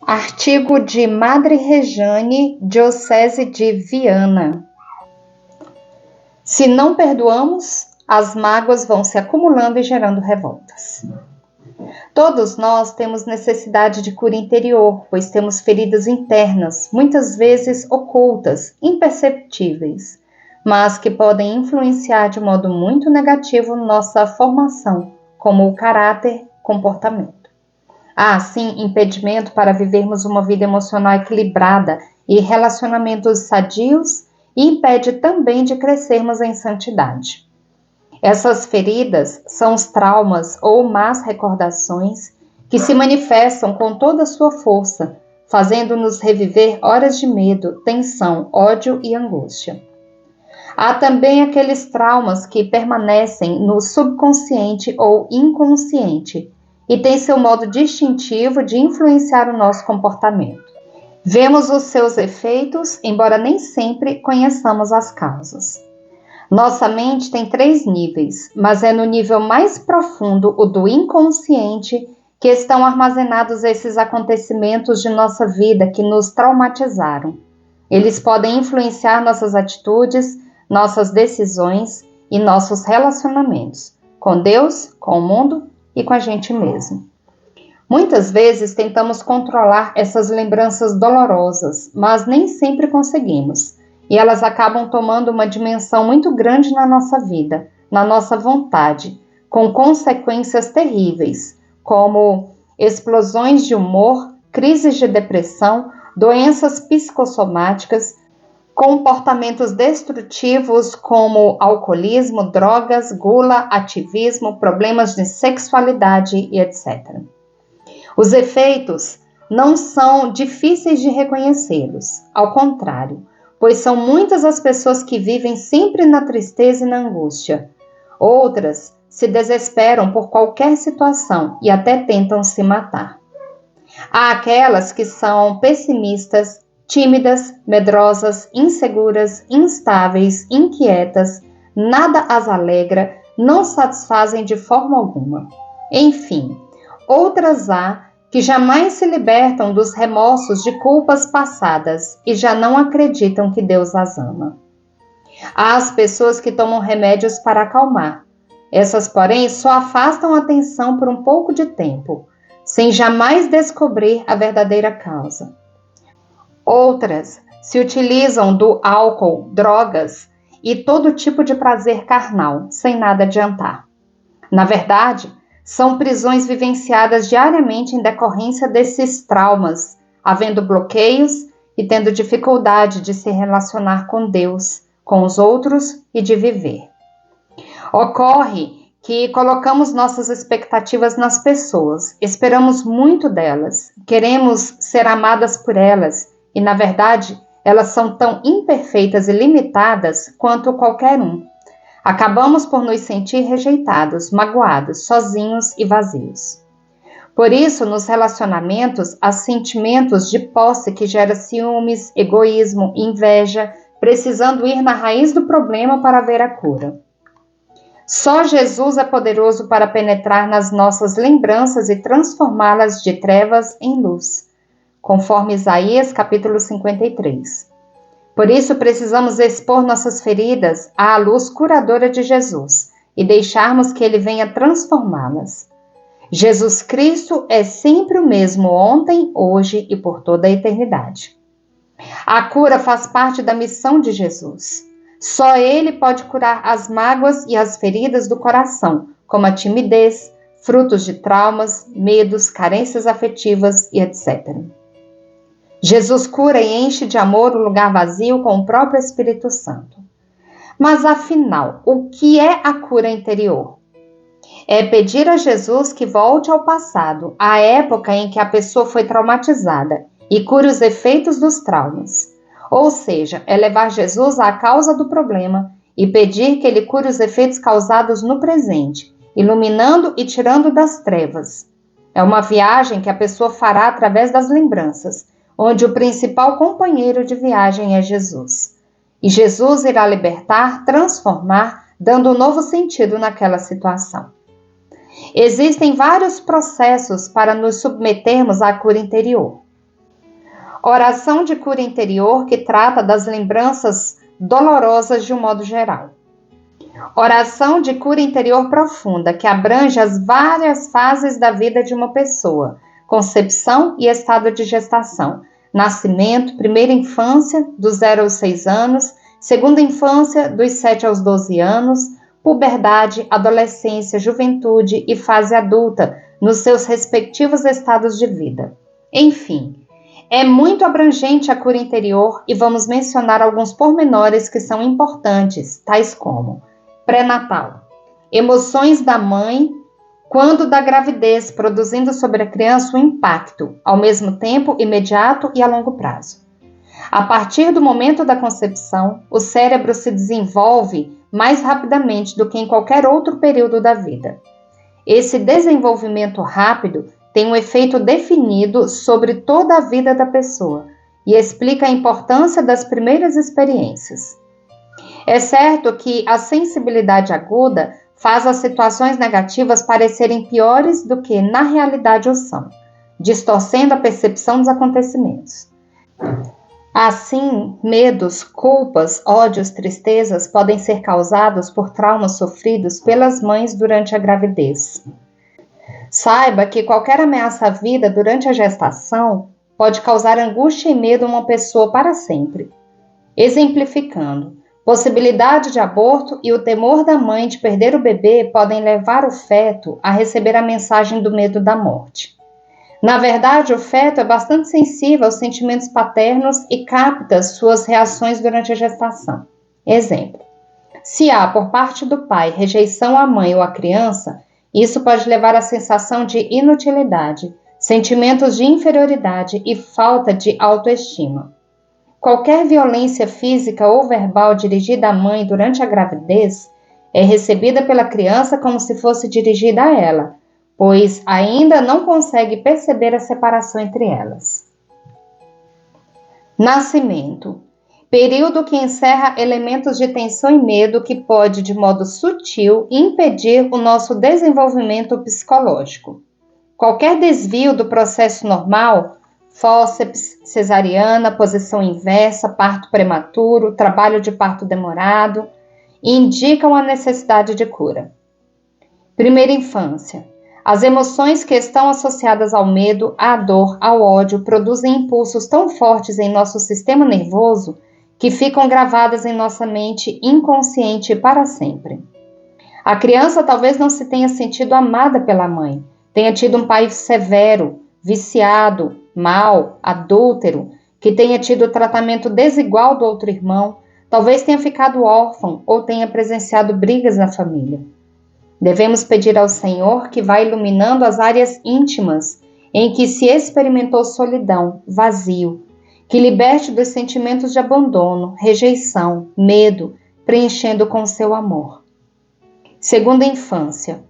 Artigo de Madre Rejane, Diocese de Viana. Se não perdoamos, as mágoas vão se acumulando e gerando revoltas. Todos nós temos necessidade de cura interior, pois temos feridas internas, muitas vezes ocultas, imperceptíveis, mas que podem influenciar de modo muito negativo nossa formação, como o caráter, comportamento. Há, assim, impedimento para vivermos uma vida emocional equilibrada e relacionamentos sadios e impede também de crescermos em santidade. Essas feridas são os traumas ou más recordações que se manifestam com toda a sua força, fazendo-nos reviver horas de medo, tensão, ódio e angústia. Há também aqueles traumas que permanecem no subconsciente ou inconsciente, e tem seu modo distintivo de influenciar o nosso comportamento. Vemos os seus efeitos, embora nem sempre conheçamos as causas. Nossa mente tem 3 níveis, mas é no nível mais profundo, o do inconsciente, que estão armazenados esses acontecimentos de nossa vida que nos traumatizaram. Eles podem influenciar nossas atitudes, nossas decisões e nossos relacionamentos, com Deus, com o mundo e com a gente mesmo. Muitas vezes tentamos controlar essas lembranças dolorosas, mas nem sempre conseguimos, e elas acabam tomando uma dimensão muito grande na nossa vida, na nossa vontade, com consequências terríveis, como explosões de humor, crises de depressão, doenças psicossomáticas, comportamentos destrutivos como alcoolismo, drogas, gula, ativismo, problemas de sexualidade e etc. Os efeitos não são difíceis de reconhecê-los, ao contrário, pois são muitas as pessoas que vivem sempre na tristeza e na angústia. Outras se desesperam por qualquer situação e até tentam se matar. Há aquelas que são pessimistas, tímidas, medrosas, inseguras, instáveis, inquietas, nada as alegra, não satisfazem de forma alguma. Enfim, outras há que jamais se libertam dos remorsos de culpas passadas e já não acreditam que Deus as ama. Há as pessoas que tomam remédios para acalmar. Essas, porém, só afastam a atenção por um pouco de tempo, sem jamais descobrir a verdadeira causa. Outras se utilizam do álcool, drogas e todo tipo de prazer carnal, sem nada adiantar. Na verdade, são prisões vivenciadas diariamente em decorrência desses traumas, havendo bloqueios e tendo dificuldade de se relacionar com Deus, com os outros e de viver. Ocorre que colocamos nossas expectativas nas pessoas, esperamos muito delas, queremos ser amadas por elas, e, na verdade, elas são tão imperfeitas e limitadas quanto qualquer um. Acabamos por nos sentir rejeitados, magoados, sozinhos e vazios. Por isso, nos relacionamentos, há sentimentos de posse que gera ciúmes, egoísmo, inveja, precisando ir na raiz do problema para ver a cura. Só Jesus é poderoso para penetrar nas nossas lembranças e transformá-las de trevas em luz, conforme Isaías capítulo 53. Por isso precisamos expor nossas feridas à luz curadora de Jesus e deixarmos que Ele venha transformá-las. Jesus Cristo é sempre o mesmo ontem, hoje e por toda a eternidade. A cura faz parte da missão de Jesus. Só Ele pode curar as mágoas e as feridas do coração, como a timidez, frutos de traumas, medos, carências afetivas e etc. Jesus cura e enche de amor o lugar vazio com o próprio Espírito Santo. Mas afinal, o que é a cura interior? É pedir a Jesus que volte ao passado, à época em que a pessoa foi traumatizada, e cure os efeitos dos traumas. Ou seja, é levar Jesus à causa do problema e pedir que Ele cure os efeitos causados no presente, iluminando e tirando das trevas. É uma viagem que a pessoa fará através das lembranças, onde o principal companheiro de viagem é Jesus. E Jesus irá libertar, transformar, dando um novo sentido naquela situação. Existem vários processos para nos submetermos à cura interior. Oração de cura interior que trata das lembranças dolorosas de um modo geral. Oração de cura interior profunda que abrange as várias fases da vida de uma pessoa: concepção e estado de gestação, nascimento, primeira infância, dos 0 aos 6 anos, segunda infância, dos 7 aos 12 anos, puberdade, adolescência, juventude e fase adulta, nos seus respectivos estados de vida. Enfim, é muito abrangente a cura interior e vamos mencionar alguns pormenores que são importantes, tais como pré-natal, emoções da mãe quando da gravidez, produzindo sobre a criança um impacto, ao mesmo tempo imediato e a longo prazo. A partir do momento da concepção, o cérebro se desenvolve mais rapidamente do que em qualquer outro período da vida. Esse desenvolvimento rápido tem um efeito definido sobre toda a vida da pessoa e explica a importância das primeiras experiências. É certo que a sensibilidade aguda faz as situações negativas parecerem piores do que na realidade o são, distorcendo a percepção dos acontecimentos. Assim, medos, culpas, ódios, tristezas podem ser causados por traumas sofridos pelas mães durante a gravidez. Saiba que qualquer ameaça à vida durante a gestação pode causar angústia e medo a uma pessoa para sempre. Exemplificando, possibilidade de aborto e o temor da mãe de perder o bebê podem levar o feto a receber a mensagem do medo da morte. Na verdade, o feto é bastante sensível aos sentimentos paternos e capta suas reações durante a gestação. Exemplo: se há, por parte do pai, rejeição à mãe ou à criança, isso pode levar à sensação de inutilidade, sentimentos de inferioridade e falta de autoestima. Qualquer violência física ou verbal dirigida à mãe durante a gravidez é recebida pela criança como se fosse dirigida a ela, pois ainda não consegue perceber a separação entre elas. Nascimento. Período que encerra elementos de tensão e medo que pode, de modo sutil, impedir o nosso desenvolvimento psicológico. Qualquer desvio do processo normal, fórceps, cesariana, posição inversa, parto prematuro, trabalho de parto demorado, indicam a necessidade de cura. Primeira infância. As emoções que estão associadas ao medo, à dor, ao ódio produzem impulsos tão fortes em nosso sistema nervoso que ficam gravadas em nossa mente inconsciente para sempre. A criança talvez não se tenha sentido amada pela mãe, tenha tido um pai severo, viciado, mau, adúltero, que tenha tido tratamento desigual do outro irmão, talvez tenha ficado órfão ou tenha presenciado brigas na família. Devemos pedir ao Senhor que vá iluminando as áreas íntimas em que se experimentou solidão, vazio, que liberte dos sentimentos de abandono, rejeição, medo, preenchendo com seu amor. Segunda infância.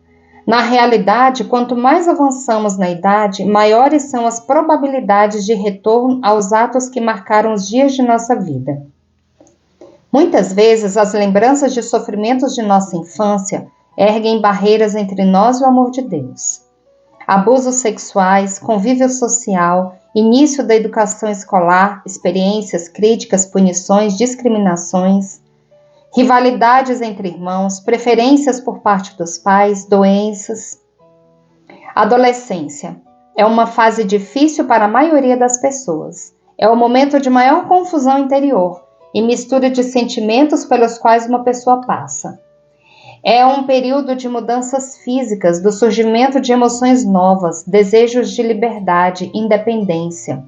Na realidade, quanto mais avançamos na idade, maiores são as probabilidades de retorno aos atos que marcaram os dias de nossa vida. Muitas vezes, as lembranças de sofrimentos de nossa infância erguem barreiras entre nós e o amor de Deus. Abusos sexuais, convívio social, início da educação escolar, experiências, críticas, punições, discriminações, rivalidades entre irmãos, preferências por parte dos pais, doenças. Adolescência é uma fase difícil para a maioria das pessoas. É o momento de maior confusão interior e mistura de sentimentos pelos quais uma pessoa passa. É um período de mudanças físicas, do surgimento de emoções novas, desejos de liberdade, independência.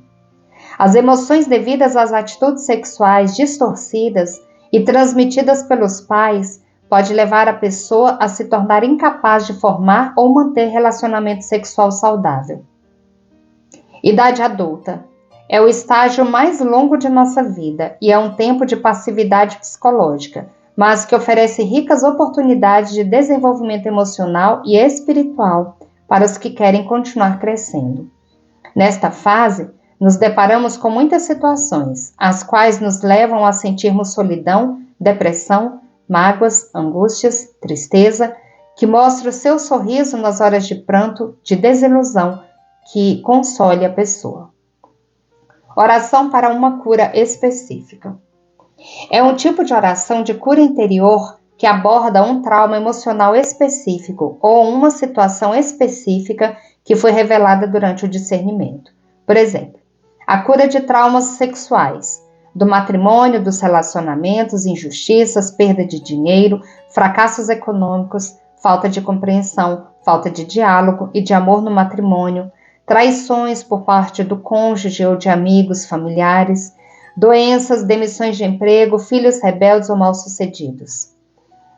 As emoções devidas às atitudes sexuais distorcidas e transmitidas pelos pais pode levar a pessoa a se tornar incapaz de formar ou manter relacionamento sexual saudável. Idade adulta. É o estágio mais longo de nossa vida e é um tempo de passividade psicológica, mas que oferece ricas oportunidades de desenvolvimento emocional e espiritual para os que querem continuar crescendo. Nesta fase, nos deparamos com muitas situações, as quais nos levam a sentirmos solidão, depressão, mágoas, angústias, tristeza, que mostra o seu sorriso nas horas de pranto, de desilusão, que console a pessoa. Oração para uma cura específica. É um tipo de oração de cura interior que aborda um trauma emocional específico ou uma situação específica que foi revelada durante o discernimento. Por exemplo, a cura de traumas sexuais, do matrimônio, dos relacionamentos, injustiças, perda de dinheiro, fracassos econômicos, falta de compreensão, falta de diálogo e de amor no matrimônio, traições por parte do cônjuge ou de amigos, familiares, doenças, demissões de emprego, filhos rebeldes ou mal-sucedidos.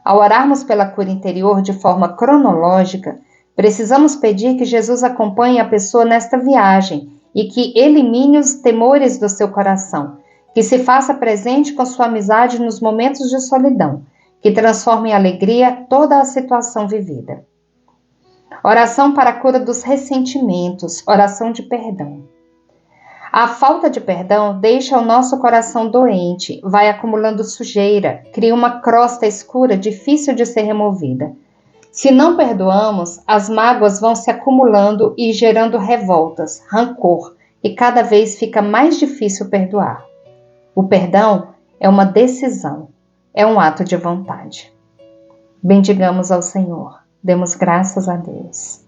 Ao orarmos pela cura interior de forma cronológica, precisamos pedir que Jesus acompanhe a pessoa nesta viagem e que elimine os temores do seu coração, que se faça presente com sua amizade nos momentos de solidão, que transforme em alegria toda a situação vivida. Oração para a cura dos ressentimentos, oração de perdão. A falta de perdão deixa o nosso coração doente, vai acumulando sujeira, cria uma crosta escura difícil de ser removida. Se não perdoamos, as mágoas vão se acumulando e gerando revoltas, rancor, e cada vez fica mais difícil perdoar. O perdão é uma decisão, é um ato de vontade. Bendigamos ao Senhor, demos graças a Deus.